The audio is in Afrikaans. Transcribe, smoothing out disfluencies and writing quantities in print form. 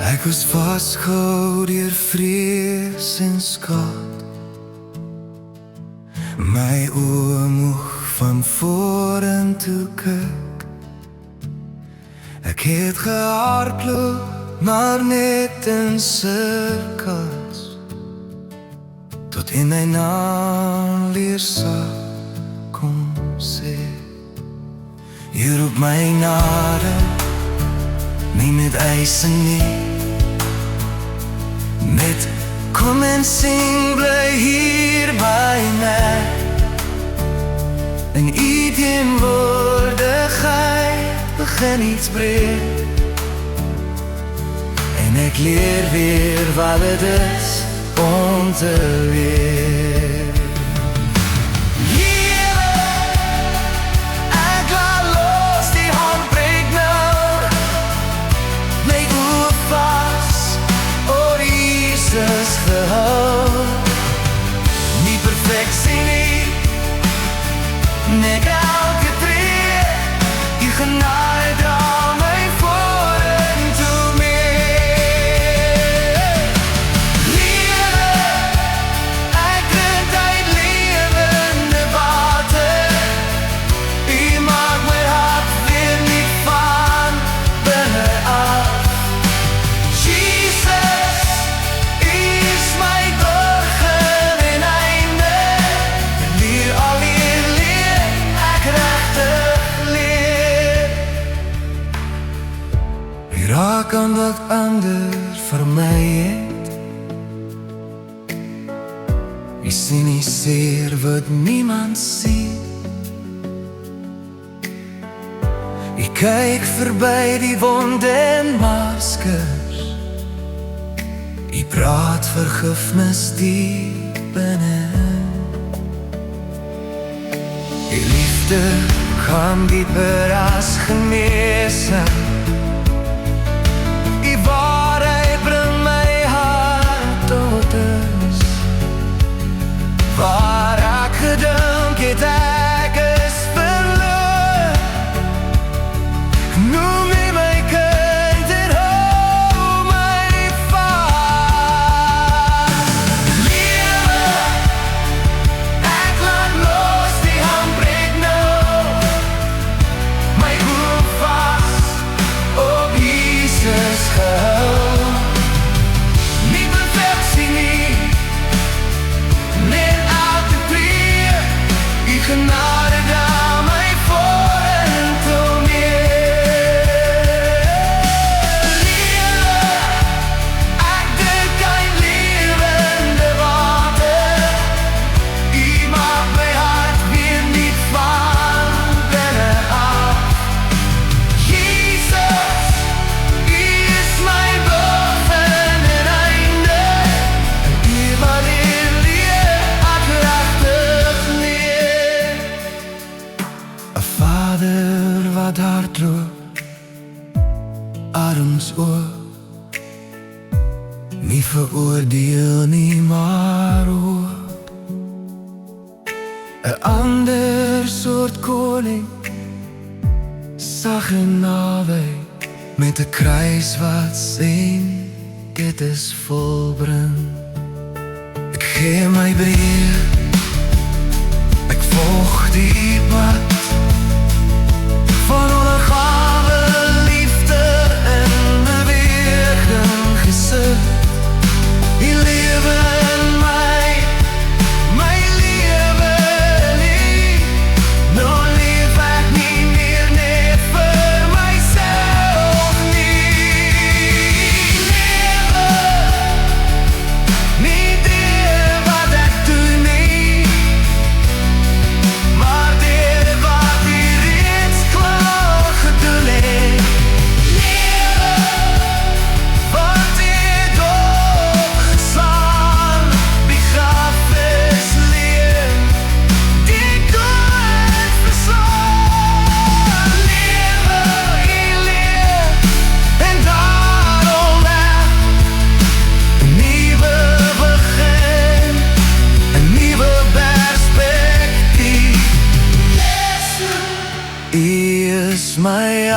Ek was vasgehou deur vrees en skuld. My oë moeg van vorentoe kyk. Ek het gehardloop, maar net in sirkels, tot in my naam leer sag kom sê. Jy roep my nader, nie met eise nie, met kom en sing, bly hier by my. En u teenwoordigheid begin iets breek, en ek leer weer wat het is om te leer. Ek laat los, die handbreek nou, my oë vas oor Jesus gehou. Nie perfeksie nie, net elke tree, die genade dra my vorentoe meer. Lewe, ek drink uit lewende water, u maak my hart weer nie van binne af. Jesus, u is my begin en einde, en leer alweer leer ek regtig leer. U raak aan wat ander vir my het, u sien nie seer wat niemand sien. U kyk verby die wonde en maskers, u praat vergifnis diep binne. U liefde gaan dieper as genesing, u waarheid bring my hart tot rus. Waar ek gedink het ek is verloor, noem u my kind en hou my vas. Lewe, ek laat los, die handbreek nou, my oë vas op Jesus gehou. Nie perfeksie nie, net elke tree, u genade dra my vorentoe meer. Lewe, ek drink uit lewende water, u maak my hart weer nie van binne af. Jesus, u is my begin en einde, en u wanneer leer ek regtig leer. 'n Vader wat hardloop, adems oop, nie veroordeel nie, maar hoop. 'n ander soort koning, sag en naby, met 'n kruis wat sien, dit is volbring. Ek gee my breë, ek volg die pad van ondergawe liefde en beweging gesit. Die lewe in my lewe nie. Nou leef ek nie meer net vir myself nie. Lewe, nie deur wat ek doen nie, maar deur wat u reeds klaar gedoen het. Lewe, wat u het opgeslaan, begrafenis leer, die dood verslaan. Lewe, u leer, en daarom weg, 'n nuwe begin, 'n nuwe perspektief. U is my